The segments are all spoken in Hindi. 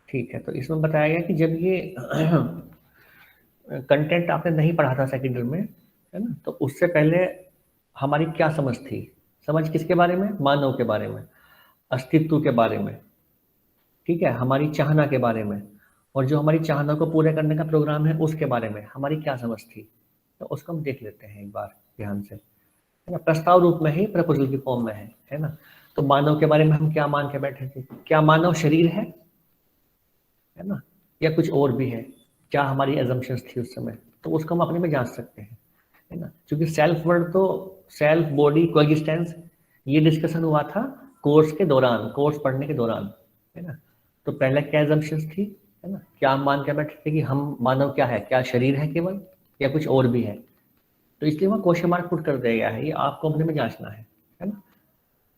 ठीक है, तो इसमें बताया गया कि जब ये कंटेंट आपने नहीं पढ़ा था सेकेंड ईयर में, है ना, तो उससे पहले हमारी क्या समझ थी? समझ किसके बारे में? मानव के बारे में, अस्तित्व के बारे में, ठीक है, हमारी चाहना के बारे में, और जो हमारी चाहना को पूरे करने का प्रोग्राम है उसके बारे में हमारी क्या समझ थी। तो उसको हम देख लेते हैं एक बार ध्यान से, है ना, प्रस्ताव रूप में ही, प्रपोजल की फॉर्म में है ना। तो मानव के बारे में हम क्या मान के बैठे थे? क्या मानव शरीर है ना, या कुछ और भी है? क्या हमारी एजम्पशंस थी उस समय? तो उसको हम अपने में जांच सकते हैं, है ना, क्योंकि सेल्फ वर्ड तो सेल्फ बॉडी कोएग्जिस्टेंस ये डिस्कशन हुआ था कोर्स के दौरान, कोर्स पढ़ने के दौरान, है ना। तो पहले क्या एजम्पशंस थी, है ना, क्या हम मान के बैठे थे कि हम मानव क्या है, क्या शरीर है केवल, या कुछ और भी है? तो इसलिए वहाँ क्वेश्चन मार्क पुट कर दिया गया है, ये आपको अपने में जांचना है ना,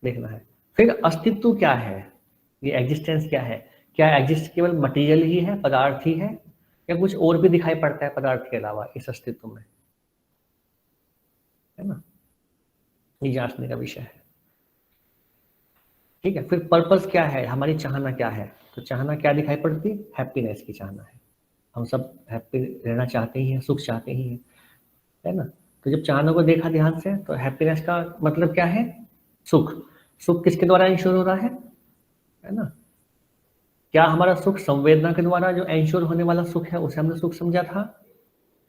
देखना है। फिर अस्तित्व क्या है, ये एग्जिस्टेंस क्या है? क्या एग्जिस्ट केवल मटेरियल ही है, पदार्थ ही है, या कुछ और भी दिखाई पड़ता है पदार्थ के अलावा इस अस्तित्व में, है ना, ये जांचने का विषय है। ठीक है, फिर पर्पस क्या है, हमारी चाहना क्या है? तो चाहना क्या दिखाई पड़ती? हैप्पीनेस की चाहना है, हम सब हैप्पी रहना चाहते ही हैं, सुख चाहते ही हैं, है ना। तो जब चाहना को देखा ध्यान से, तो हैप्पीनेस का मतलब क्या है? सुख। सुख किसके द्वारा इंश्योर हो रहा है ना? क्या हमारा सुख संवेदना के द्वारा जो एंश्योर होने वाला सुख है उसे हमने सुख समझा था,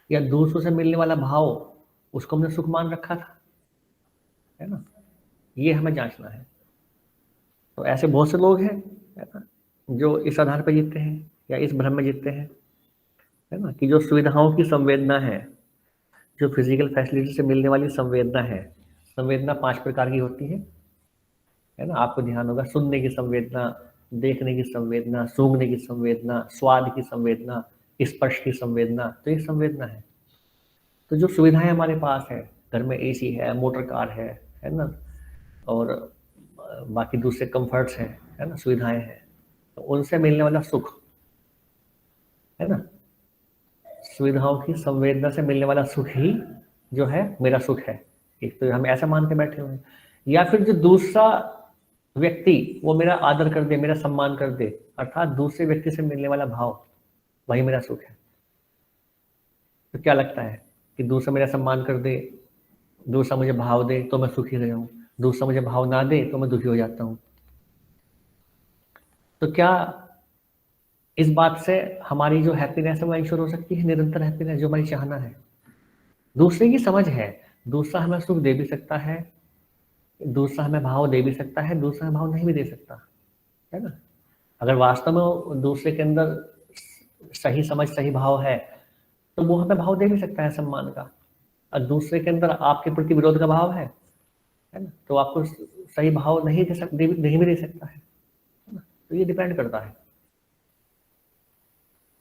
या दूसरों से मिलने वाला भाव उसको हमने सुख मान रखा था, है ना, ये हमें जांचना है। तो ऐसे बहुत से लोग हैं, है ना, जो इस आधार पर जीतते हैं या इस भ्रम में जीतते हैं, है ना, कि जो सुविधाओं की संवेदना है, जो फिजिकल फैसिलिटी से मिलने वाली संवेदना है, संवेदना 5 प्रकार की होती है ना, आपको ध्यान होगा, सुनने की संवेदना, देखने की संवेदना, सूंघने की संवेदना, स्वाद की संवेदना, स्पर्श की संवेदना, तो ये संवेदना है। तो जो सुविधाएं हमारे पास है, घर में एसी है, मोटर कार है ना, और बाकी दूसरे कंफर्ट्स हैं, है ना, सुविधाएं हैं, तो उनसे मिलने वाला सुख, है ना, सुविधाओं की संवेदना से मिलने वाला सुख ही जो है मेरा सुख है। एक तो हम ऐसा मान के बैठे हुए हैं, या फिर जो दूसरा व्यक्ति वो मेरा आदर कर दे, मेरा सम्मान कर दे, अर्थात दूसरे व्यक्ति से मिलने वाला भाव, वही मेरा सुख है। तो क्या लगता है कि दूसरा मेरा सम्मान कर दे, दूसरा मुझे भाव दे तो मैं सुखी रहा हूँ, दूसरा मुझे भाव ना दे तो मैं दुखी हो जाता हूँ। तो क्या इस बात से हमारी जो हैप्पीनेस है वो इंश्योर हो सकती है, निरंतर हैप्पीनेस जो हमारी चाहना है? दूसरे की समझ है, दूसरा हमें सुख दे भी सकता है, दूसरा हमें भाव दे भी सकता है, दूसरा हमें भाव नहीं भी दे सकता, है ना। अगर वास्तव में दूसरे के अंदर सही समझ, सही भाव है, तो वो हमें भाव दे भी सकता है सम्मान का। और दूसरे के अंदर आपके प्रति विरोध का भाव है ना, तो आपको सही भाव नहीं दे सकते, नहीं भी दे सकता है ना? तो ये डिपेंड करता है।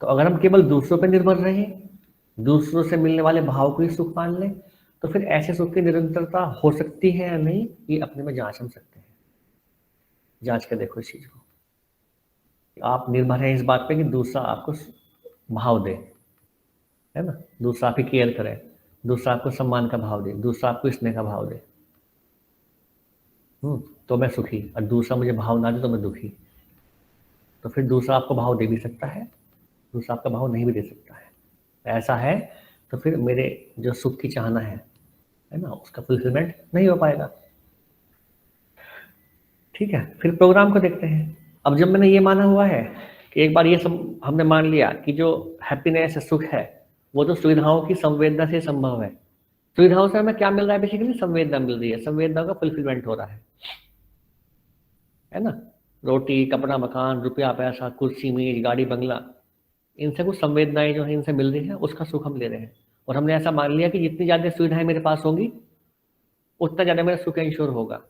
तो अगर हम केवल दूसरों पर निर्भर रहें, दूसरों से मिलने वाले भाव को ही सुख मान लें, तो फिर ऐसे सुख की निरंतरता हो सकती है या नहीं, ये अपने में जांच हम सकते हैं। जांच के देखो इस चीज को, आप निर्भर हैं इस बात पे कि दूसरा आपको भाव दे, है ना, दूसरा आपकी केयर करे, दूसरा आपको सम्मान का भाव दे, दूसरा आपको स्नेह का भाव दे, तो मैं सुखी, और दूसरा मुझे भाव ना दे तो मैं दुखी। तो फिर दूसरा आपको भाव दे भी सकता है, दूसरा आपका भाव नहीं भी दे सकता है। ऐसा है तो फिर मेरे जो सुख की चाहना है ना, उसका फुलफिलमेंट नहीं हो पाएगा। ठीक है, फिर प्रोग्राम को देखते हैं। अब जब मैंने ये माना हुआ है कि एक बार ये सब हमने मान लिया कि जो हैप्पीनेस सुख है वो तो सुविधाओं की संवेदना से संभव है। सुविधाओं से हमें क्या मिल रहा है? बेसिकली संवेदना मिल रही है, संवेदना का फुलफिलमेंट हो रहा है ना। रोटी, कपड़ा, मकान, रुपया, पैसा, कुर्सी, मेज, गाड़ी, बंगला, इनसे कुछ संवेदनाएं जो है इनसे मिल रही है, उसका सुख हम ले रहे हैं। और हमने ऐसा मान लिया कि जितनी ज्यादा सुविधाएं मेरे पास होंगी उतना ज्यादा मेरा सुख इंश्योर होगा।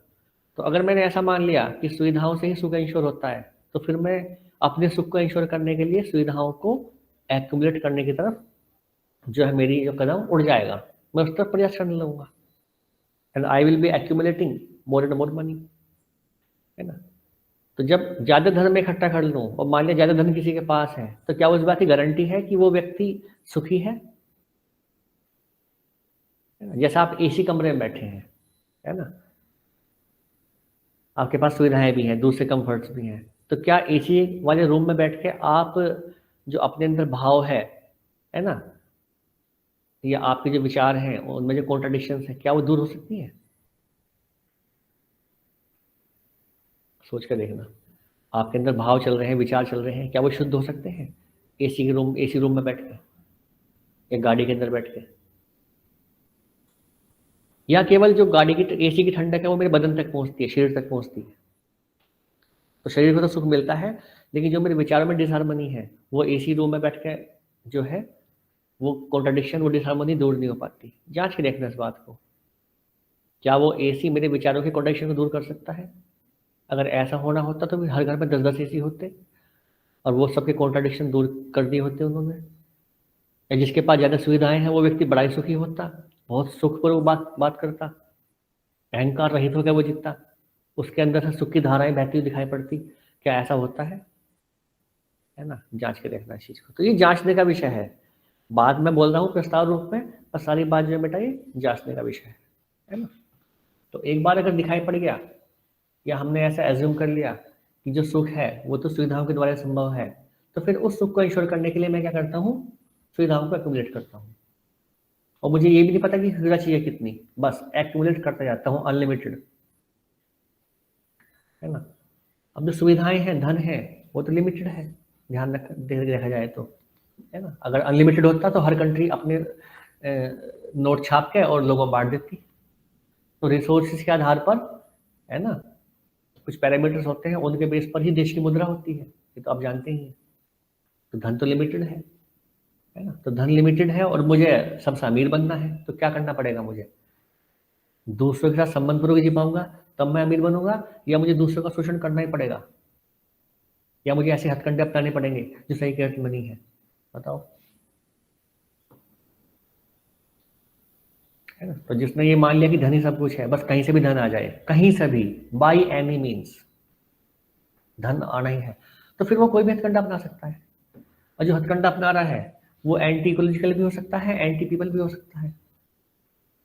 तो अगर मैंने ऐसा मान लिया कि सुविधाओं से ही सुख इंश्योर होता है, तो फिर मैं अपने सुख को इंश्योर करने के लिए सुविधाओं को एक्यूमुलेट करने की तरफ जो है मेरी जो कदम उड़ जाएगा, मैं उस तरफ प्रयास करने लगूंगा, and I will be accumulating more and more money, है ना। तो जब ज्यादा धन में इकट्ठा कर लूं और मान लिया ज्यादा धन किसी के पास है, तो क्या उस बात की गारंटी है कि वो व्यक्ति सुखी है ना? जैसे आप एसी कमरे में बैठे हैं, है ना, आपके पास सुविधाएं भी हैं, दूसरे कंफर्ट्स भी हैं, तो क्या एसी वाले रूम में बैठ के आप जो अपने अंदर भाव है ना, या आपके जो विचार हैं उनमें जो कॉन्ट्रडिक्शंस है, क्या वो दूर हो सकती है? सोच कर देखना। आपके अंदर भाव चल रहे हैं, विचार चल रहे हैं, क्या वो शुद्ध हो सकते हैं एसी रूम में बैठ के, या गाड़ी के अंदर बैठ के? या केवल जो गाड़ी की एसी की ठंडक है वो मेरे बदन तक पहुंचती है, शरीर तक पहुंचती है? तो शरीर को तो सुख मिलता है, लेकिन जो मेरे विचारों में डिसहार्मनी है वो एसी रूम में बैठ के जो है वो कॉन्ट्रडिक्शन, वो डिसहार्मनी दूर नहीं हो पाती। जांच के देखना इस बात को, क्या वो एसी मेरे विचारों के कॉन्ट्रडिक्शन को दूर कर सकता है? अगर ऐसा होना होता तो फिर हर घर में 10-10 एसी होते और वो सबके कॉन्ट्रडिक्शन दूर कर दिए होते उन्होंने। या जिसके पास ज़्यादा सुविधाएं हैं वो व्यक्ति बड़ा ही सुखी होता, बहुत सुख पर वो बात करता, अहंकार रहित हो गया वो जितना, उसके अंदर से सुख की धाराएं बहती हुई दिखाई पड़ती। क्या ऐसा होता है ना? जांच के देखना इस चीज़ को। तो ये जांचने का विषय है, बाद में बोल रहा हूँ प्रस्ताव रूप में, पर सारी बात जो है बेटा ये जांचने का विषय है ना? तो एक बार अगर दिखाई पड़ गया या हमने ऐसा एज्यूम कर लिया कि जो सुख है वो तो सुविधाओं के द्वारा संभव है, तो फिर उस सुख को इंश्योर करने के लिए मैं क्या करता हूँ? सुविधाओं को एक्यूमुलेट करता हूँ। और मुझे ये भी नहीं पता कि सुविधा चाहिए कितनी, बस एक्यूमुलेट करता जाता हूँ अनलिमिटेड, है ना? अब जो सुविधाएं हैं, धन है, वो तो लिमिटेड है, ध्यान देखा जाए तो, है ना? अगर अनलिमिटेड होता तो हर कंट्री अपने नोट छाप के और लोगों बांट देती। तो रिसोर्सेज के आधार पर, है ना, कुछ पैरामीटर्स होते हैं, उनके बेस पर ही देश की मुद्रा होती है, ये तो आप जानते ही हैं। तो धन तो लिमिटेड है ना? तो धन लिमिटेड है और मुझे सबसे अमीर बनना है, तो क्या करना पड़ेगा मुझे? दूसरों के साथ संबंध पूर्वक जी पाऊंगा तब मैं अमीर बनूंगा, या मुझे दूसरों का शोषण करना ही पड़ेगा, या मुझे ऐसे हथकंडे अपनाने पड़ेंगे जो सही के अर्थ में नहीं है? बताओ, है ना? तो जिसने ये मान लिया कि धन ही सब कुछ है, बस कहीं से भी धन आ जाए, कहीं से भी, बाई एनी मीन्स धन आना ही है, तो फिर वो कोई भी हथकंडा अपना सकता है। और जो हथकंडा अपना रहा है वो एंटी इकोलॉजिकल भी हो सकता है, एंटी पीपल भी हो सकता है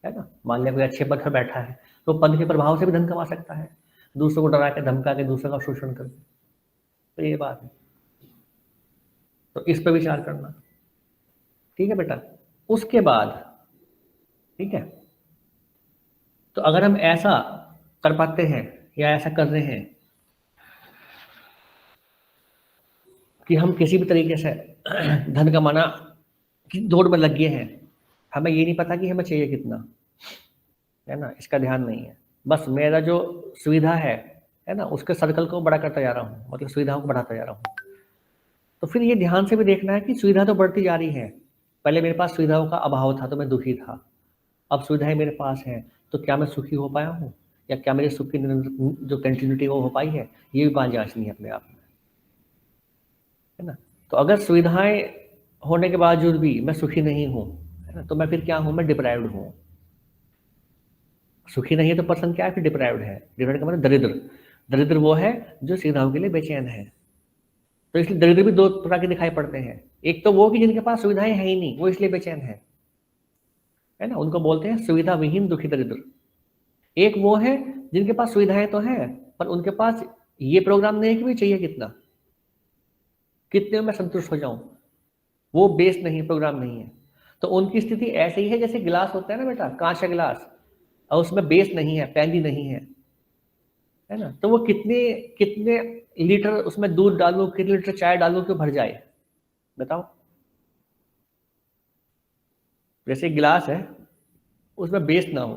ना? मान लिया कोई अच्छे पद पर बैठा है तो पद के प्रभाव से भी धन कमा सकता है, दूसरों को डरा के, धमका के, दूसरों का शोषण करके। तो ये बात है, तो इस पर विचार करना, ठीक है बेटा? उसके बाद, ठीक है, तो अगर हम ऐसा कर पाते हैं या ऐसा कर रहे हैं कि हम किसी भी तरीके से धन कमाना की दौड़ में लग गए हैं, हमें ये नहीं पता कि हमें चाहिए कितना, है ना? इसका ध्यान नहीं है, बस मेरा जो सुविधा है ना, उसके सर्कल को बड़ा करता जा रहा हूँ, मतलब सुविधाओं को बढ़ाता जा रहा हूँ। तो फिर ये ध्यान से भी देखना है कि सुविधा तो बढ़ती जा रही है, पहले मेरे पास सुविधाओं का अभाव था तो मैं दुखी था, अब सुविधाएं मेरे पास हैं तो क्या मैं सुखी हो पाया हूँ, या क्या मेरे सुख की जो कंटिन्यूटी वो हो पाई है? ये भी बात जांचनी है अपने आप में, है ना? तो अगर सुविधाएं होने के बावजूद भी मैं सुखी नहीं हूँ, है ना, तो मैं फिर क्या हूँ? मैं डिप्राइव्ड हूँ। सुखी नहीं है तो पर्सन क्या है? फिर डिप्राइव्ड है। डिप्राइव्ड का मतलब दरिद्र। दरिद्र वो है जो सुविधाओं के लिए बेचैन है। तो इसलिए दरिद्र भी दो प्रकार के दिखाई पड़ते हैं, एक तो वो कि जिनके पास सुविधाएं है ही नहीं, वो इसलिए बेचैन है ना, उनको बोलते हैं सुविधा विहीन दुखी दरिद्र। एक वो है जिनके पास सुविधाएं तो हैं पर उनके पास ये प्रोग्राम नहीं है कि मुझे चाहिए कितना, कितने में मैं संतुष्ट हो जाऊं, वो बेस नहीं, प्रोग्राम नहीं है। तो उनकी स्थिति ऐसे ही है जैसे गिलास होता है ना बेटा, कांच का गिलास, और उसमें बेस नहीं है, पैंदी नहीं है ना? तो वो कितने कितने लीटर उसमें दूध डालूं, कितने लीटर चाय डालूं कि भर जाए? बताओ। जैसे गिलास है उसमें बेस ना हो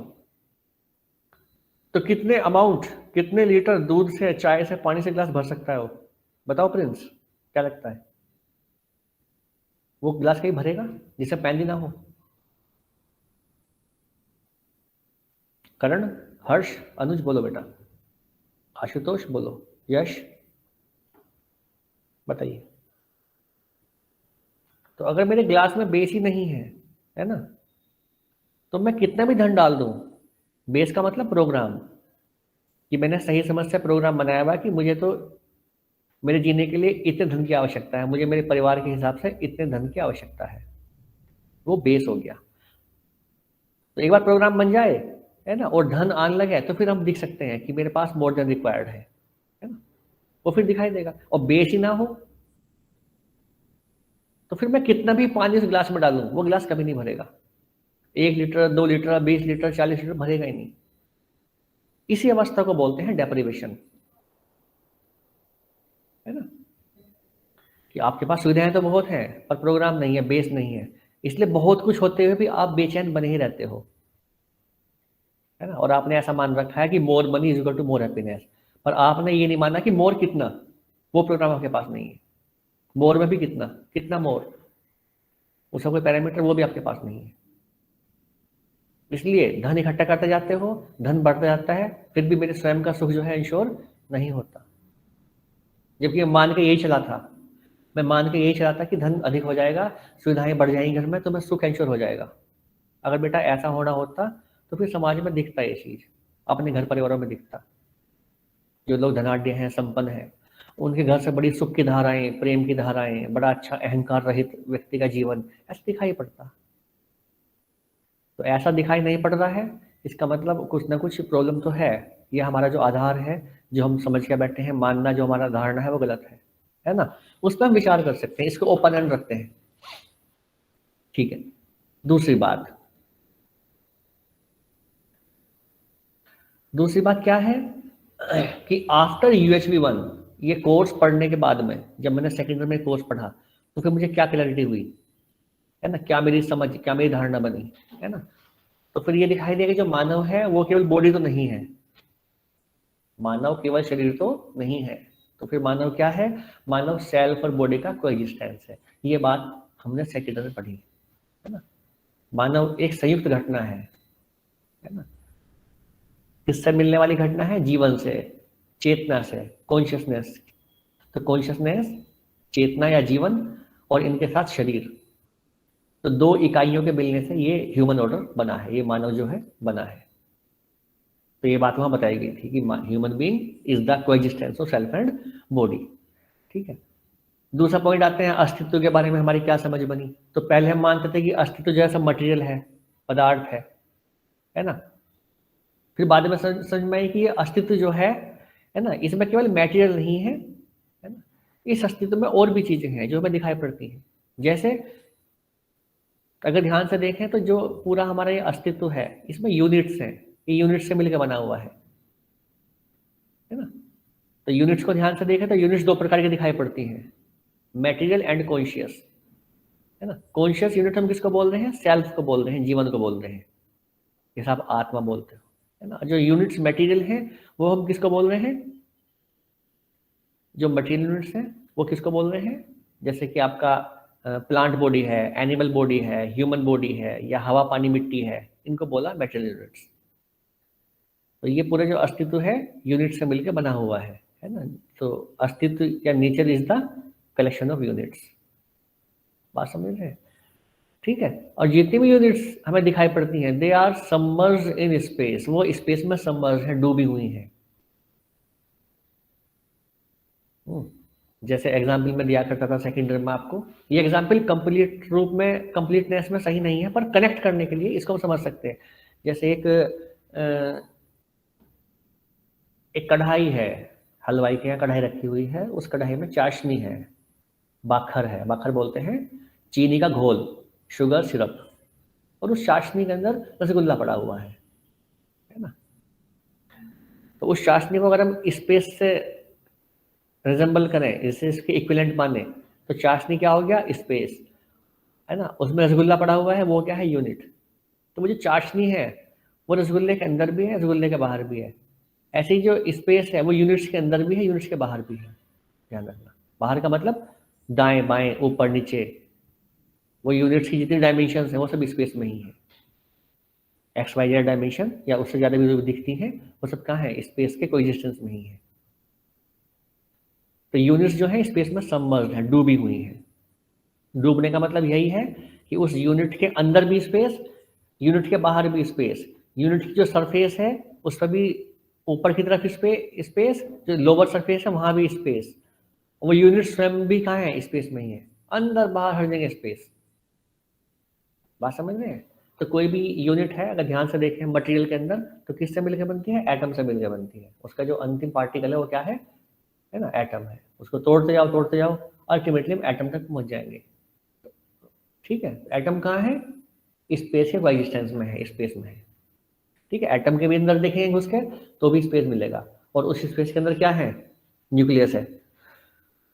तो कितने अमाउंट, कितने लीटर दूध से, चाय से, पानी से गिलास भर सकता है वो? बताओ प्रिंस, क्या लगता है? वो गिलास कहीं भरेगा जिससे पैंदी ना हो? करण, हर्ष, अनुज बोलो बेटा, आशुतोष बोलो, यश बताइए। तो अगर मेरे गिलास में बेस ही नहीं है ना, तो मैं कितना भी धन डाल दूं, बेस का मतलब प्रोग्राम, कि मैंने सही समझ से प्रोग्राम बनाया हुआ कि मुझे तो मेरे जीने के लिए इतने धन की आवश्यकता है, मुझे मेरे परिवार के हिसाब से इतने धन की आवश्यकता है, वो बेस हो गया। तो एक बार प्रोग्राम बन जाए, है ना, और धन आने लगे, तो फिर हम दिख सकते हैं कि मेरे पास मोर देन रिक्वायर्ड है ना? वो फिर दिखाई देगा। और बेस ही ना हो तो फिर मैं कितना भी पानी उस गिलास में डालूं वो गिलास कभी नहीं भरेगा। 1 लीटर, 2 लीटर, 20 लीटर, 40 लीटर भरेगा ही नहीं। इसी अवस्था को बोलते हैं डेप्रिवेशन, है ना। कि आपके पास सुविधाएं तो बहुत हैं पर प्रोग्राम नहीं है, बेस नहीं है, इसलिए बहुत कुछ होते हुए भी आप बेचैन बने ही रहते हो, है ना। और आपने ऐसा मान रखा है कि more money is equal to more happiness, पर आपने ये नहीं माना कि मोर कितना, वो प्रोग्राम आपके पास नहीं है। मोर में भी कितना, कितना मोर, उसका कोई पैरामीटर वो भी आपके पास नहीं है। इसलिए धन इकट्ठा करते जाते हो, धन बढ़ता जाता है, फिर भी मेरे स्वयं का सुख जो है इंश्योर नहीं होता। जबकि मैं मान के यही चला था, मैं मान के यही चला था कि धन अधिक हो जाएगा, सुविधाएं बढ़ जाएंगी घर में, तो मैं सुख इंश्योर हो जाएगा। अगर बेटा ऐसा होना होता तो फिर समाज में दिखता ये चीज, अपने घर परिवारों में दिखता। जो लोग धनाढ्य हैं, संपन्न हैं, उनके घर से बड़ी सुख की धाराएं, प्रेम की धाराएं, बड़ा अच्छा अहंकार रहित व्यक्ति का जीवन ऐसा दिखाई पड़ता। तो ऐसा दिखाई नहीं पड़ रहा है, इसका मतलब कुछ ना कुछ प्रॉब्लम तो है। ये हमारा जो आधार है, जो हम समझ के बैठे हैं, मानना जो हमारा धारणा है वो गलत है ना। उस पर हम विचार कर सकते हैं, इसको ओपन एंड रखते हैं, ठीक है। दूसरी बात क्या है कि आफ्टर UHV1 ये कोर्स पढ़ने के बाद में, जब मैंने सेकेंड ईयर में कोर्स पढ़ा तो फिर मुझे क्या क्लैरिटी हुई, है ना, क्या मेरी समझ, क्या मेरी धारणा बनी, है ना। तो फिर ये दिखाई देगा कि जो मानव है वो केवल बॉडी तो नहीं है, मानव केवल शरीर तो नहीं है। तो फिर मानव क्या है, मानव सेल्फ और बॉडी का कोएग्जिस्टेंस है। ये बात हमने सेकेंड ईयर में पढ़ी, है ना। मानव एक संयुक्त घटना है ना। किससे मिलने वाली घटना है, जीवन से, चेतना से, कॉन्शियसनेस। तो कॉन्शियसनेस, चेतना या जीवन, और इनके साथ शरीर, तो 2 इकाइयों के मिलने से ये ह्यूमन ऑर्डर बना है, ये मानव जो है बना है। तो ये बात वहां बताई गई थी कि human being is the coexistence of self and body, ठीक है। दूसरा पॉइंट आते हैं अस्तित्व के बारे में हमारी क्या समझ बनी। तो पहले हम मानते थे कि अस्तित्व जो है सब मटेरियल है, पदार्थ है ना। फिर बाद में समझ में आई कि ये अस्तित्व जो है ना, इसमें केवल मटेरियल नहीं है ना। इस अस्तित्व में और भी चीजें हैं जो हमें दिखाई पड़ती हैं। जैसे अगर ध्यान से देखें तो जो पूरा हमारा ये अस्तित्व है, इसमें यूनिट्स हैं, ये यूनिट्स से मिलकर बना हुआ है ना। तो यूनिट्स को ध्यान से देखें तो यूनिट्स 2 प्रकार की दिखाई पड़ती हैं, मटेरियल एंड कॉन्शियस, है ना। कॉन्शियस यूनिट हम किसको बोल रहे हैं, सेल्फ को बोल रहे हैं, जीवन को बोल रहे हैं, जैसा आप आत्मा बोलते हो, है ना। जो यूनिट्स मटेरियल हैं वो हम किसको बोल रहे हैं, जो मटेरियल यूनिट्स हैं वो किसको बोल रहे हैं, जैसे कि आपका प्लांट बॉडी है, एनिमल बॉडी है, ह्यूमन बॉडी है, या हवा पानी मिट्टी है, इनको बोला मटेरियल यूनिट्स। तो ये पूरे जो अस्तित्व है यूनिट से मिलकर बना हुआ है ना। तो अस्तित्व या nature is the collection of units, बात समझ रहे हैं, ठीक है। और जितनी भी यूनिट्स हमें दिखाई पड़ती हैं they are submerge in space, वो स्पेस में सबमर्ज है, डूबी हुई हैं। जैसे एग्जाम्पल में दिया करता था सेकेंड ईयर में आपको, ये एग्जाम्पल कंप्लीट रूप में, कंप्लीटनेस में सही नहीं है, पर कनेक्ट करने के लिए इसको हम समझ सकते हैं। जैसे एक कढ़ाई है, हलवाई के यहाँ कढ़ाई रखी हुई है, उस कढ़ाई में चाशनी है, बाखर है, बाखर बोलते हैं चीनी का घोल, शुगर सिरप, और उस चाशनी के अंदर रसगुल्ला पड़ा हुआ है ना। तो उस चाशनी को अगर हम स्पेस से रिजेंबल करें, जैसे इसके इक्विवेलेंट माने, तो चाशनी क्या हो गया, स्पेस, है ना। उसमें रसगुल्ला पड़ा हुआ है, वो क्या है, यूनिट। तो वो जो चाशनी है वो रसगुल्ले के अंदर भी है, रसगुल्ले के बाहर भी है। ऐसे ही जो स्पेस है वो यूनिट्स के अंदर भी है, यूनिट्स के बाहर भी है, ध्यान रखना। बाहर का मतलब दाएं बाएं ऊपर नीचे, वो यूनिट्स की जितनी डायमेंशन है वो सब स्पेस में ही है। XYZ डायमेंशन या उससे ज़्यादा भी जो दिखती हैं वो सब कहाँ है, स्पेस के कोएग्जिस्टेंस में ही है। तो यूनिट्स जो है स्पेस में सबमर्ज्ड है, डूबी हुई है। डूबने का मतलब यही है कि उस यूनिट के अंदर भी स्पेस, यूनिट के बाहर भी स्पेस, यूनिट की जो सरफेस है उस पर भी ऊपर की तरफ स्पेस, जो लोअर सरफेस है वहां भी स्पेस, वो यूनिट स्वयं भी कहाँ है, स्पेस में ही है, अंदर बाहर हर जगह स्पेस। बात समझ रहे हैं। तो कोई भी यूनिट है अगर ध्यान से देखें मटेरियल के अंदर, तो किससे मिलकर बनती है, एटम से मिलकर बनती है। उसका जो अंतिम पार्टिकल है वो क्या है है ना, एटम है, उसको तोड़ते जाओ अल्टीमेटली हम एटम तक पहुंच जाएंगे। ठीक है, एटम कहाँ है, स्पेस के कोएग्जिस्टेंस में है, स्पेस में है। ठीक है, एटम के भी अंदर देखेंगे घुस के तो भी स्पेस मिलेगा, और उस स्पेस के अंदर क्या है, न्यूक्लियस है,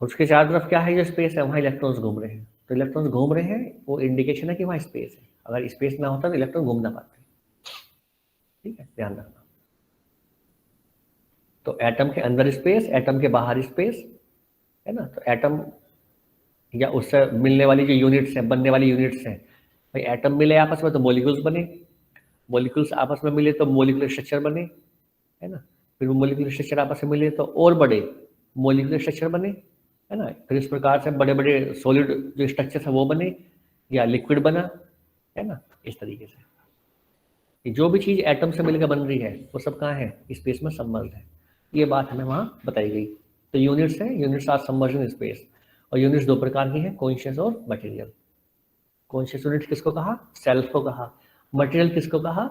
उसके चारों तरफ क्या है, जो स्पेस है वहाँ इलेक्ट्रॉन्स घूम रहे हैं, तो इलेक्ट्रॉन्स घूम रहे हैं वो इंडिकेशन है कि वहाँ स्पेस है, अगर स्पेस ना होता तो इलेक्ट्रॉन घूम ना पाते। ठीक है, ध्यान रखना। तो एटम के अंदर स्पेस, एटम के बाहर स्पेस, है ना, तो एटम या उससे मिलने वाली जो यूनिट्स हैं, बनने वाली यूनिट्स हैं, भाई एटम मिले आपस में तो मॉलिक्यूल्स बने, मॉलिक्यूल्स आपस में मिले तो मॉलिक्यूलर स्ट्रक्चर बने, है ना, फिर वो मॉलिक्यूलर स्ट्रक्चर आपस में मिले तो और बड़े मॉलिक्यूलर स्ट्रक्चर बने, है ना, फिर इस प्रकार से बड़े बड़े सॉलिड जो स्ट्रक्चर है वो बने या लिक्विड बना, है ना, इस तरीके से जो भी चीज एटम से मिलकर बन रही है वो सब कहाँ है, स्पेस में सबमर्ज है। ये बात हमें वहाँ बताई गई। तो यूनिट्स है, units are submerged in space, और यूनिट्स दो प्रकार की हैं, कॉन्शियस और मटेरियल। कॉन्शियस यूनिट किसको कहा, सेल्फ को कहा। मटेरियल किसको कहा,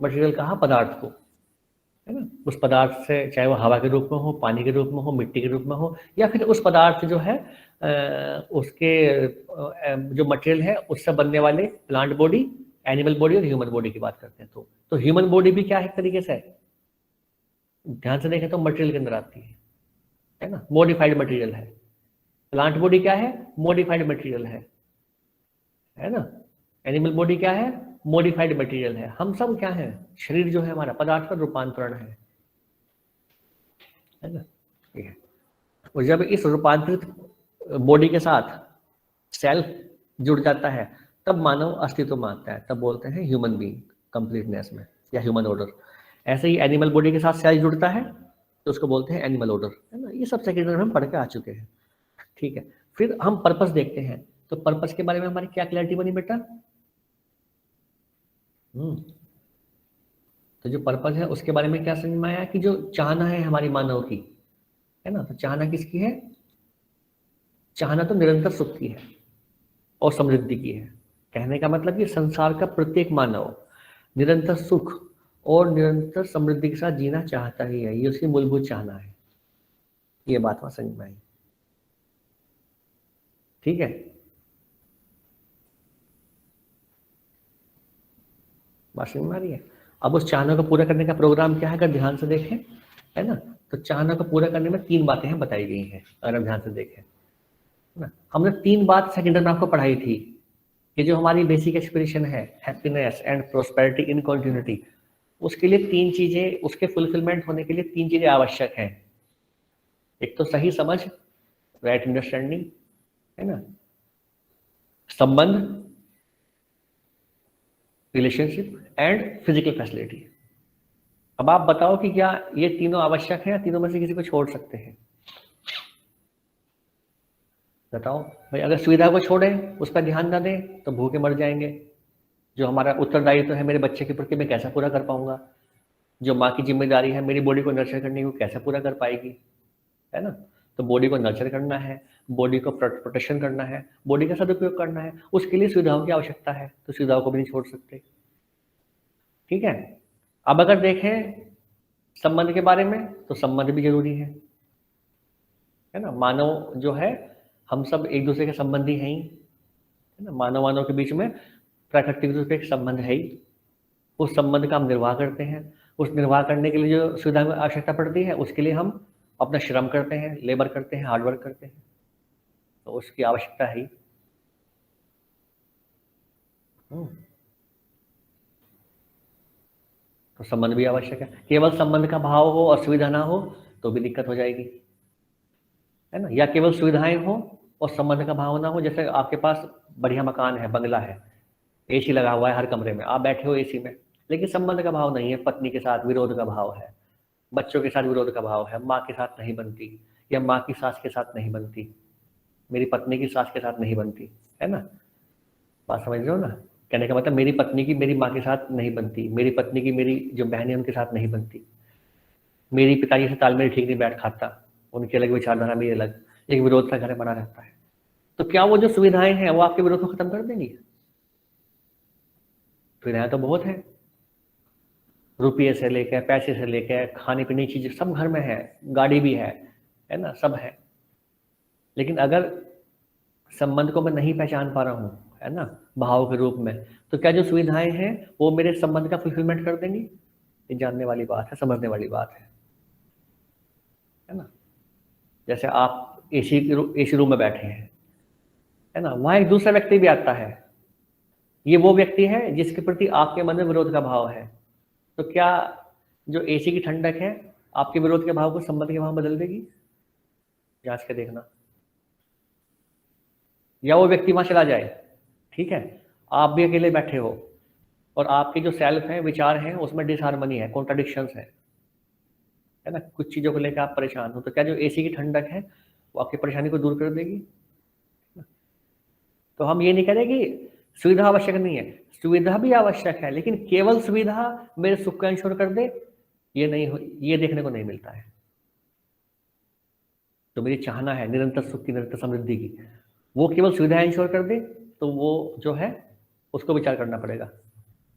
मटेरियल कहा पदार्थ को, है ना, उस पदार्थ से चाहे वो हवा के रूप में हो, पानी के रूप में हो, मिट्टी के रूप में हो, या फिर उस पदार्थ जो है उसके जो मटेरियल है उससे बनने वाले प्लांट बॉडी, एनिमल बॉडी और ह्यूमन बॉडी की बात करते हैं। तो ह्यूमन बॉडी भी क्या है, एक तरीके से ध्यान से देखें तो मटेरियल के अंदर आती है ना, मॉडिफाइड मटेरियल है। प्लांट बॉडी क्या है, मॉडिफाइड मटेरियल है ना। एनिमल बॉडी क्या है, मॉडिफाइड मटेरियल है। हम सब क्या है, शरीर जो है हमारा पदार्थ का रूपांतरण है ना, ठीक है। और जब इस रूपांतरित बॉडी के साथ सेल्फ जुड़ जाता है तब मानव अस्तित्व में आता है, तब बोलते हैं ह्यूमन बीइंग कंप्लीटनेस में, या ह्यूमन ऑर्डर। ऐसे ही एनिमल बॉडी के साथ सेल्फ जुड़ता है तो उसको बोलते हैं एनिमल ऑर्डर, है ना। ये सब सेकेंडरी में हम पढ़ के आ चुके हैं, ठीक है। फिर हम पर्पस देखते हैं, तो पर्पस के बारे में हमारी क्या क्लैरिटी बनी बेटा, तो जो पर्पस है उसके बारे में क्या समझ में आया कि जो चाहना है हमारी मानव की, है ना, तो चाहना किसकी है, चाहना तो निरंतर सुख की है और समृद्धि की है। कहने का मतलब कि संसार का प्रत्येक मानव निरंतर सुख और निरंतर समृद्धि के साथ जीना चाहता ही है, ये उसकी मूलभूत चाहना है। ये बात वहां समझ में आई, ठीक है। बात समझ में आ रही है। अब उस चाहना को पूरा करने का प्रोग्राम क्या है, अगर ध्यान से देखें, है ना, तो चाहना को पूरा करने में 3 बातें हैं बताई गई हैं, अगर हम ध्यान से देखें, है ना। हमने 3 बात सेकेंडरी में आपको पढ़ाई थी कि जो हमारी बेसिक एस्पिरेशन है, happiness and prosperity in continuity, उसके लिए 3 चीजें, उसके फुलफिलमेंट होने के लिए 3 चीजें आवश्यक हैं। एक तो सही समझ, राइट अंडरस्टैंडिंग, है ना, संबंध, रिलेशनशिप एंड फिजिकल फैसिलिटी। अब आप बताओ कि क्या ये तीनों आवश्यक है या तीनों में से किसी को छोड़ सकते हैं, बताओ भाई। अगर सुविधा को छोड़े, उस पर ध्यान ना दें तो भूखे मर जाएंगे। जो हमारा उत्तरदायित्व है मेरे बच्चे के प्रति, मैं कैसे पूरा कर पाऊंगा। जो माँ की जिम्मेदारी है मेरी बॉडी को नर्चर करने की, वो कैसे पूरा कर पाएगी, है ना। तो बॉडी को नर्चर करना है, बॉडी को प्रोटेक्शन करना है, बॉडी का सदुपयोग करना है, उसके लिए सुविधाओं की आवश्यकता है, तो सुविधाओं को भी नहीं छोड़ सकते, ठीक है। अब अगर देखें संबंध के बारे में, तो संबंध भी जरूरी है ना। मानव जो है, हम सब एक दूसरे के संबंधी हैं ही, है ना। मानव मानव के बीच में प्राकृतिक रूप से एक संबंध है ही, उस संबंध का हम निर्वाह करते हैं। उस निर्वाह करने के लिए जो सुविधा में आवश्यकता पड़ती है उसके लिए हम अपना श्रम करते हैं, लेबर करते हैं, हार्डवर्क करते हैं, तो उसकी आवश्यकता है ही। तो संबंध भी आवश्यक है। केवल संबंध का भाव हो और सुविधा ना हो तो भी दिक्कत हो जाएगी, है ना। या केवल सुविधाएं हो और संबंध का भाव ना हो, जैसे आपके पास बढ़िया मकान है, बंगला है, एसी लगा हुआ है हर कमरे में, आप बैठे हो एसी में, लेकिन संबंध का भाव नहीं है, पत्नी के साथ विरोध का भाव है, बच्चों के साथ विरोध का भाव है, माँ के साथ नहीं बनती, या माँ की सास के साथ नहीं बनती, मेरी पत्नी की सास के साथ नहीं बनती, है ना। बात समझ रहे हो ना। कहने का मतलब मेरी पत्नी की मेरी माँ के साथ नहीं बनती, मेरी पत्नी की मेरी जो बहन है उनके साथ नहीं बनती, मेरी पिताजी से तालमेल ठीक नहीं बैठ खाता, उनकी अलग विचारधारा, मेरी अलग, एक विरोध का घर बना रहता है। तो क्या वो जो सुविधाएं हैं वो आपके विरोध को खत्म कर देंगी? सुविधाएं तो बहुत है, रुपये से लेकर, पैसे से लेकर, खाने पीने की चीजें सब घर में है, गाड़ी भी है, है ना, सब है। लेकिन अगर संबंध को मैं नहीं पहचान पा रहा हूँ, है ना, भाव के रूप में, तो क्या जो सुविधाएं हैं वो मेरे संबंध का फुलफिलमेंट कर देंगी? ये जानने वाली बात है, समझने वाली बात है ना। जैसे आप एसी रूम में बैठे हैं, है ना, वहां एक दूसरा व्यक्ति भी आता है। ये वो व्यक्ति है जिसके प्रति आपके मन में विरोध का भाव है। तो क्या जो एसी की ठंडक है आपके विरोध के भाव को संबंध के भाव में बदल देगी? जांच के देखना। या वो व्यक्ति वहां चला जाए, ठीक है, आप भी अकेले बैठे हो और आपके जो सेल्फ है, विचार हैं, उसमें डिसहार्मनी है, कॉन्ट्राडिक्शंस है ना, कुछ चीजों को लेकर आप परेशान हो, तो क्या जो एसी की ठंडक है वो आपकी परेशानी को दूर कर देगी? तो हम ये नहीं कह रहे कि सुविधा आवश्यक नहीं है, सुविधा भी आवश्यक है, लेकिन केवल सुविधा मेरे सुख का इंश्योर कर दे, ये नहीं हो, ये देखने को नहीं मिलता है। तो मेरी चाहना है निरंतर सुख की, निरंतर समृद्धि की, वो केवल सुविधा इंश्योर कर दे, तो वो जो है उसको विचार करना पड़ेगा,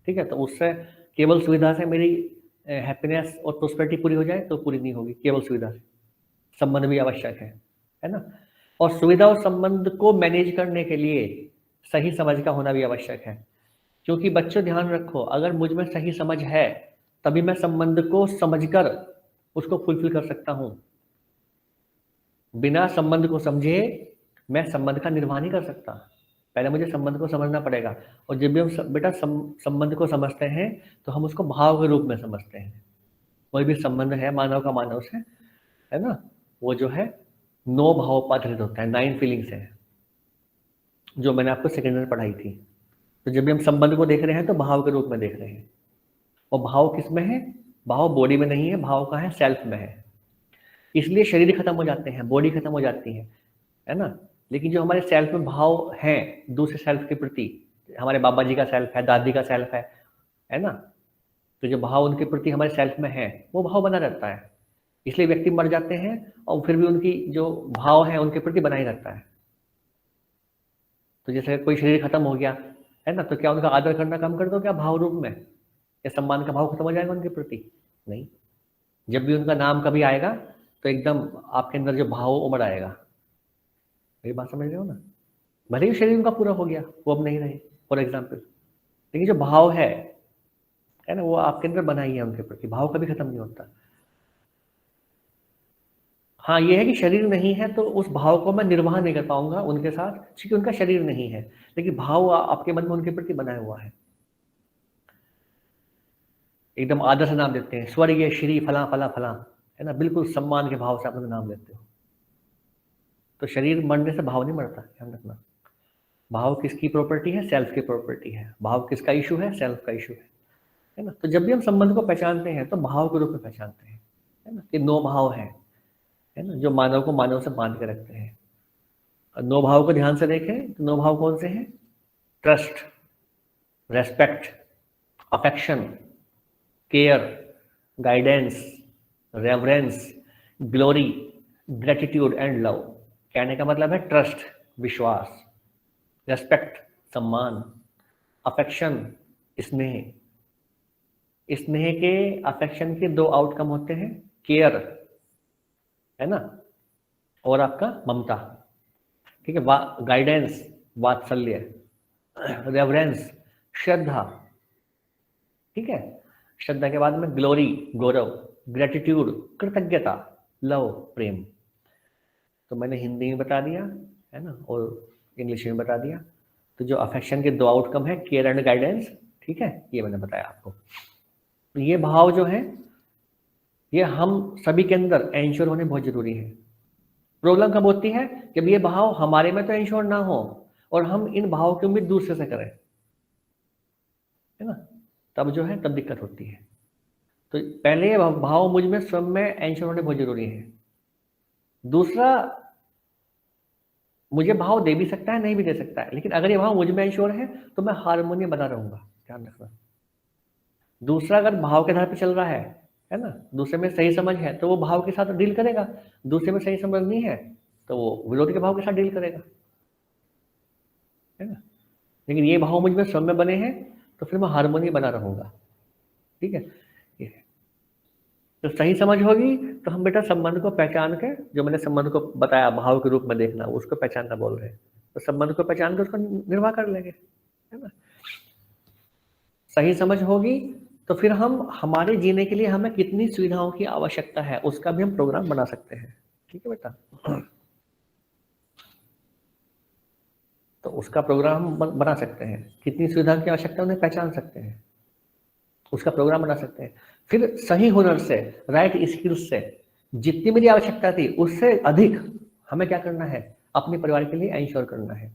ठीक है। तो उससे केवल सुविधा से मेरी हैप्पीनेस और प्रोस्पेरिटी पूरी हो जाए तो पूरी नहीं होगी, केवल सुविधा से। संबंध भी आवश्यक है ना। और सुविधा और संबंध को मैनेज करने के लिए सही समझ का होना भी आवश्यक है। क्योंकि बच्चों ध्यान रखो, अगर मुझ में सही समझ है तभी मैं संबंध को समझकर उसको फुलफिल कर सकता हूं। बिना संबंध को समझे मैं संबंध का निर्वाह नहीं कर सकता। पहले मुझे संबंध को समझना पड़ेगा। और जब भी हम बेटा संबंध को समझते हैं तो हम उसको भाव के रूप में समझते हैं। कोई भी संबंध है मानव का मानव से, है ना, वो जो है 9 भावों पर आधारित होता है, 9 फीलिंग्स है, जो मैंने आपको सेकेंड में पढ़ाई थी। तो जब भी हम संबंध को देख रहे हैं तो भाव के रूप में देख रहे हैं। और भाव किस में है? भाव बॉडी में नहीं है, भाव का है सेल्फ में है। इसलिए शरीर खत्म हो जाते हैं, बॉडी खत्म हो जाती है ना। लेकिन जो हमारे सेल्फ में भाव हैं दूसरे सेल्फ के प्रति, हमारे बाबा जी का सेल्फ है, दादी का सेल्फ है ना, तो जो भाव उनके प्रति हमारे सेल्फ में है वो भाव बना रहता है। इसलिए व्यक्ति मर जाते हैं और फिर भी उनकी जो भाव है उनके प्रति बना ही रहता है। तो जैसे कोई शरीर खत्म हो गया, है ना, तो क्या उनका आदर करना कम कर दो क्या भाव रूप में? या सम्मान का भाव खत्म हो जाएगा उनके प्रति? नहीं। जब भी उनका नाम कभी आएगा तो एकदम आपके अंदर जो भाव उमड़ आएगा। मेरी बात समझ रहे हो ना। भले ही शरीर उनका पूरा हो गया, वो अब नहीं रहे फॉर एग्जाम्पल, लेकिन जो भाव है ना, वो आपके अंदर बना ही है उनके प्रति, भाव कभी खत्म नहीं होता। हाँ, ये है कि शरीर नहीं है तो उस भाव को मैं निर्वाह नहीं कर पाऊंगा उनके साथ, क्योंकि उनका शरीर नहीं है, लेकिन भाव आपके मन में उनके प्रति बनाया हुआ है। एकदम आदर से नाम देते हैं, स्वर्गीय श्री फला फला फला, है ना, बिल्कुल सम्मान के भाव से आप उनका नाम लेते हो। तो शरीर मरने से भाव नहीं मरता, ध्यान रखना। भाव किसकी प्रॉपर्टी है? सेल्फ की प्रॉपर्टी है। भाव किसका इशू है? सेल्फ का इशू है ना। तो जब भी हम संबंध को पहचानते हैं तो भाव के रूप में पहचानते हैं, है ना, कि 9 भाव है ना, जो मानव को मानव से बांध के रखते हैं। 9 भाव को ध्यान से देखें तो 9 भाव कौन से हैं? Trust, respect, affection, care, guidance, reverence, glory, gratitude and love. कहने का मतलब है ट्रस्ट, विश्वास, रेस्पेक्ट, सम्मान, अफेक्शन, स्नेह। स्नेह के, अफेक्शन के 2 आउटकम होते हैं, केयर, है ना, और आपका ममता, ठीक है, गाइडेंस, वात्सल्य, रेवरेंस, श्रद्धा, ठीक है, श्रद्धा के बाद में ग्लोरी, गौरव, ग्रेटिट्यूड, कृतज्ञता, लव, प्रेम। तो मैंने हिंदी में बता दिया, है ना, और इंग्लिश में बता दिया। तो जो अफेक्शन के 2 आउटकम है, केयर एंड गाइडेंस, ठीक है, ये मैंने बताया आपको। तो ये भाव जो है ये हम सभी के अंदर एंश्योर होने बहुत जरूरी है। प्रॉब्लम कब होती है? जब ये भाव हमारे में तो एंश्योर ना हो और हम इन भावों की उम्मीद दूसरे से करें, है ना, तब जो है तब दिक्कत होती है। तो पहले ये भाव मुझ में स्वयं में एंश्योर होने बहुत जरूरी है। दूसरा, मुझे भाव दे भी सकता है, नहीं भी दे सकता है, लेकिन अगर ये भाव मुझ में एंश्योर है तो मैं हारमोनी बना रहूंगा, ध्यान रखना। दूसरा, अगर भाव के आधार पर चल रहा है ना, दूसरे में सही समझ है तो वो भाव के साथ डील करेगा, दूसरे में सही समझ नहीं है तो वो विरोध के भाव के साथ डील करेगा, है ना। लेकिन ये भाव मुझ में स्वयं में बने हैं तो फिर मैं हारमोनी बना रहूंगा, ठीक है। तो सही समझ होगी तो हम बेटा संबंध को पहचान के, जो मैंने संबंध को बताया भाव के रूप में देखना, उसको पहचानना बोल रहे हैं, तो संबंध को पहचान के उसको निर्वाह कर लेंगे, है ना। सही समझ होगी तो फिर हम हमारे जीने के लिए हमें कितनी सुविधाओं की आवश्यकता है उसका भी हम प्रोग्राम बना सकते हैं। ठीक है बेटा, तो उसका प्रोग्राम बना सकते हैं, कितनी सुविधा की आवश्यकता उन्हें पहचान सकते हैं, उसका प्रोग्राम बना सकते हैं। फिर सही हुनर से, राइट स्किल्स से, जितनी मेरी आवश्यकता थी उससे अधिक हमें क्या करना है, अपने परिवार के लिए इंश्योर करना है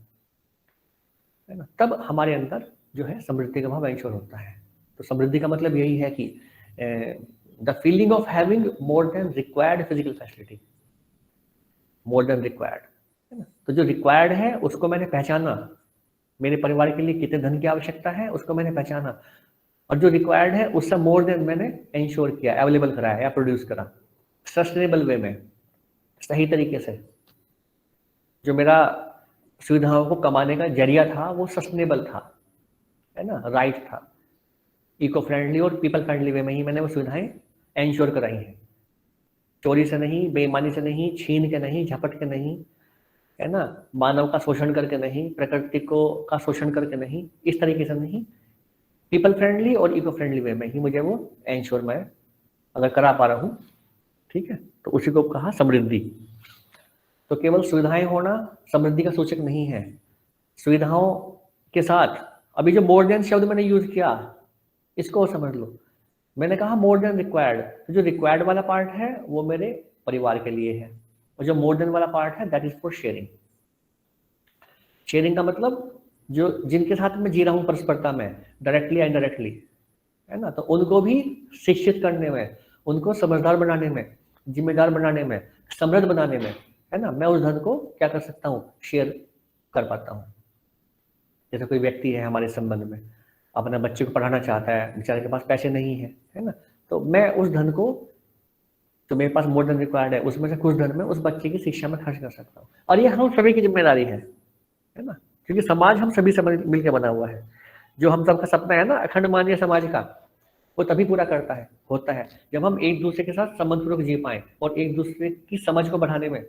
ना। तब हमारे अंदर जो है समृद्धि का भाव इंश्योर होता है। तो समृद्धि का मतलब यही है कि the feeling of having more than required physical facility, more than required, है ना। तो जो रिक्वायर्ड है उसको मैंने पहचाना, मेरे परिवार के लिए कितने धन की आवश्यकता है उसको मैंने पहचाना, और जो रिक्वायर्ड है उससे मोर देन मैंने इंश्योर किया, अवेलेबल कराया या प्रोड्यूस करा सस्टेनेबल वे में, सही तरीके से। जो मेरा सुविधाओं को कमाने का जरिया था वो सस्टेनेबल था, है ना, राइट था, इको फ्रेंडली और पीपल फ्रेंडली वे में ही मैंने वो सुविधाएं इंश्योर कराई हैं, चोरी से नहीं, बेईमानी से नहीं, छीन के नहीं, झपट के नहीं, है ना, मानव का शोषण करके नहीं, प्रकृति को का शोषण करके नहीं, इस तरीके से नहीं, पीपल फ्रेंडली और इको फ्रेंडली वे में ही मुझे वो इंश्योर मैं अगर करा पा रहा हूँ, ठीक है, तो उसी को कहा समृद्धि। तो केवल सुविधाएं होना समृद्धि का सूचक नहीं है, सुविधाओं के साथ अभी जो मोर देन शब्द मैंने यूज किया इसको समझ लो। मैंने कहा मोर देन रिक्वायर्ड, तो जो रिक्वायर्ड वाला पार्ट है वो मेरे परिवार के लिए है, और जो मोर देन वाला पार्ट है that is for sharing. Sharing का मतलब जो जिनके साथ मैं जी रहा हूँ परस्परता में, डायरेक्टली या इनडायरेक्टली, है ना, तो उनको भी शिक्षित करने में, उनको समझदार बनाने में, जिम्मेदार बनाने में, समृद्ध बनाने में, है ना, मैं उस धन को क्या कर सकता हूँ, शेयर कर पाता हूँ। जैसे कोई व्यक्ति है हमारे संबंध में, अपने बच्चे को पढ़ाना चाहता है, बेचारे के पास पैसे नहीं है ना, तो मैं उस धन को जो मेरे पास मोर देन रिक्वायर्ड है उसमें से कुछ धन में उस बच्चे की शिक्षा में खर्च कर सकता हूँ, और ये हम सभी की जिम्मेदारी है ना, क्योंकि समाज हम सभी से मिलकर बना हुआ है। जो हम सबका सपना है ना अखंड मानवीय समाज का, वो तभी पूरा होता है जब हम एक दूसरे के साथ संबंध पूर्वक जी पाए, और एक दूसरे की समझ को बढ़ाने में,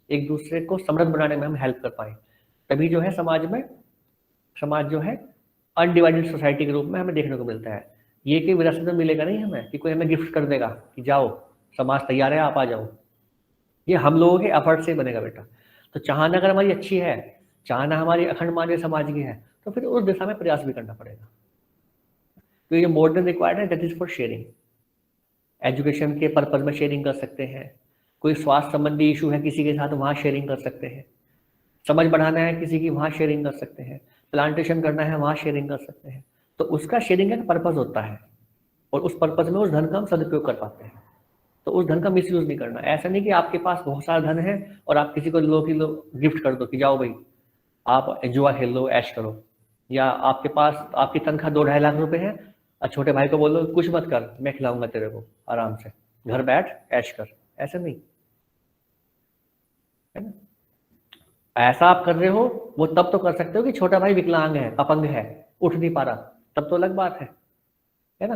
एक दूसरे को समृद्ध बनाने में हम हेल्प कर पाए, तभी जो है समाज जो है अनडिवाइडेड सोसाइटी के रूप में हमें देखने को मिलता है। ये कोई विरासत में मिलेगा नहीं हमें कि कोई हमें गिफ्ट कर देगा कि जाओ समाज तैयार है आप आ जाओ, ये हम लोगों के एफर्ट से बनेगा बेटा। तो चाहना अगर हमारी अच्छी है, चाहना हमारी अखंड मानवीय समाज की है, तो फिर उस दिशा में प्रयास भी करना पड़ेगा। तो ये मोर देन रिक्वायर्ड है, that is for sharing. Education के पर्पज में शेयरिंग कर सकते हैं, कोई स्वास्थ्य संबंधी इशू है किसी के साथ वहाँ शेयरिंग कर सकते हैं, समझ बढ़ाना है किसी की वहाँ शेयरिंग कर सकते हैं, प्लांटेशन करना है वहाँ शेयरिंग कर सकते हैं। तो उसका शेयरिंग का पर्पज होता है, और उस पर्पज में उस धन का हम सदुपयोग कर पाते हैं। तो उस धन का मिसयूज नहीं करना। ऐसा नहीं कि आपके पास बहुत सारा धन है और आप किसी को गिफ्ट कर दो कि जाओ भाई आप जुआ खेल लो, ऐश करो, या आपके पास आपकी तनख्वाह 2-2.5 लाख रुपए है और छोटे भाई को बोलो कुछ मत कर, मैं खिलाऊंगा तेरे को, आराम से घर बैठ ऐश कर, ऐसा नहीं, है ना। ऐसा आप कर रहे हो वो तब तो कर सकते हो कि छोटा भाई विकलांग है, अपंग है, उठ नहीं पा रहा, तब तो अलग बात है ना।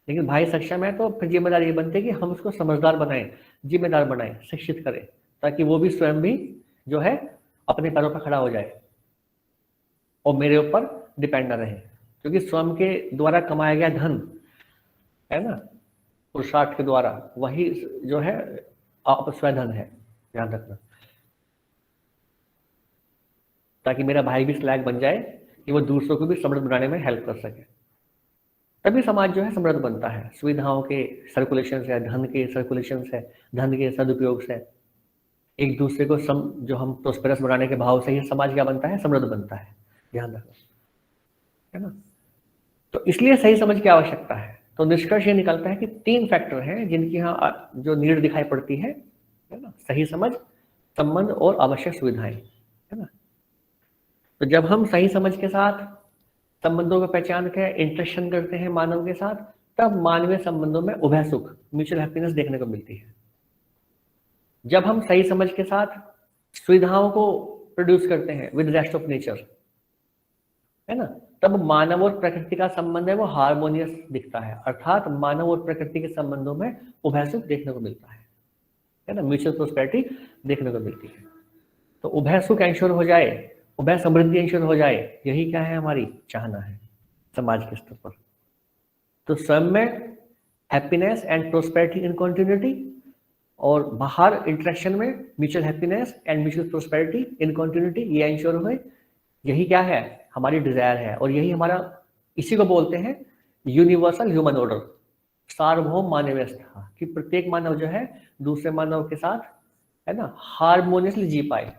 लेकिन भाई सक्षम है तो फिर जिम्मेदारी ये बनती है कि हम उसको समझदार बनाएं, जिम्मेदार बनाएं, शिक्षित करें, ताकि वो भी स्वयं भी जो है अपने पैरों पर खड़ा हो जाए और मेरे ऊपर डिपेंड न रहे, क्योंकि स्वयं के द्वारा कमाया गया धन, है ना, पुरुषार्थ के द्वारा, वही जो है आप स्वधन है, ध्यान रखना, ताकि मेरा भाई भी इस लायक बन जाए कि वो दूसरों को भी समृद्ध बनाने में हेल्प कर सके। तभी समाज जो है समृद्ध बनता है, सुविधाओं के सर्कुलेशन से, धन के सर्कुलेशन से, धन के सदुपयोग से, एक दूसरे को जो हम प्रोस्पेरस बनाने के भाव से ही समाज क्या बनता है, समृद्ध बनता है, ध्यान रखना, है ना। तो इसलिए सही समझ की आवश्यकता है। तो निष्कर्ष ये निकलता है कि 3 फैक्टर हैं जिनकी यहाँ जो नीड दिखाई पड़ती है ना, सही समझ, संबंध और आवश्यक सुविधाएं, है ना। तो जब हम सही समझ के साथ संबंधों को पहचान के इंटरेक्शन करते हैं मानव के साथ, तब मानवीय संबंधों में उभय सुख, म्यूचुअल हैप्पीनेस देखने को मिलती है। जब हम सही समझ के साथ सुविधाओं को प्रोड्यूस करते हैं विद रेस्ट ऑफ नेचर, है ना, तब मानव और प्रकृति का संबंध है वो हार्मोनियस दिखता है, अर्थात मानव और प्रकृति के संबंधों में उभय सुख देखने को मिलता है ना, म्यूचुअल प्रोस्पेरिटी देखने को मिलती है। तो उभय सुख एंश्योर हो जाए, उभय समृद्धि एंश्योर हो जाए, यही क्या है, हमारी चाहना है समाज के स्तर पर। तो स्वयं में happiness and prosperity in continuity, और बाहर इंटरेक्शन में mutual happiness and mutual prosperity in continuity, ये एंश्योर हो, यही क्या है, हमारी डिजायर है। और यही हमारा, इसी को बोलते हैं यूनिवर्सल ह्यूमन ऑर्डर, सार्वभौम मानवीय व्यवस्था, कि प्रत्येक मानव जो है दूसरे मानव के साथ, है ना, हार्मोनियसली जी पाए,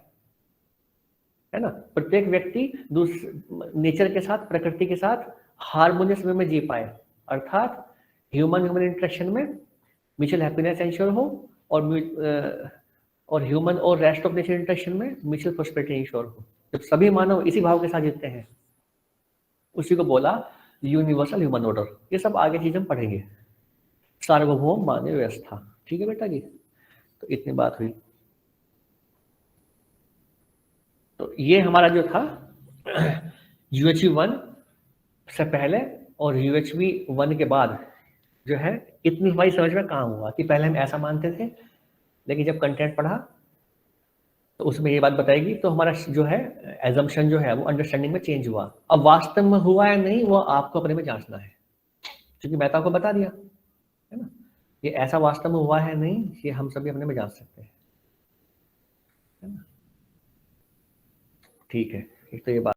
है ना, प्रत्येक व्यक्ति नेचर के साथ, प्रकृति के साथ हार्मोनियस वे में जी पाए, अर्थात ह्यूमन ह्यूमन इंटरेक्शन में म्यूचुअल हैप्पीनेस एंश्योर हो, और ह्यूमन और रेस्ट ऑफ नेचर इंटरेक्शन में म्यूचुअल प्रोस्पेरिटी एंश्योर हो। जब सभी मानव इसी भाव के साथ जीते हैं, उसी को बोला यूनिवर्सल ह्यूमन ऑर्डर। ये सब आगे चीज हम पढ़ेंगे, सार्वभौम मानवीय व्यवस्था। ठीक है बेटा जी, तो इतनी बात हुई। तो ये हमारा जो था UHV1 से पहले और UHV1 के बाद जो है, इतनी हमारी समझ में कहाँ हुआ कि पहले हम ऐसा मानते थे, लेकिन जब कंटेंट पढ़ा तो उसमें ये बात बताएगी, तो हमारा जो है एजम्पशन जो है वो अंडरस्टैंडिंग में चेंज हुआ। अब वास्तव में हुआ या नहीं, वो आपको अपने में जांचना है, क्योंकि मैं तो आपको बता दिया है ना, ये ऐसा वास्तव में हुआ है नहीं, ये हम सभी अपने में जांच सकते हैं, है ना। ठीक है, एक तो ये बात।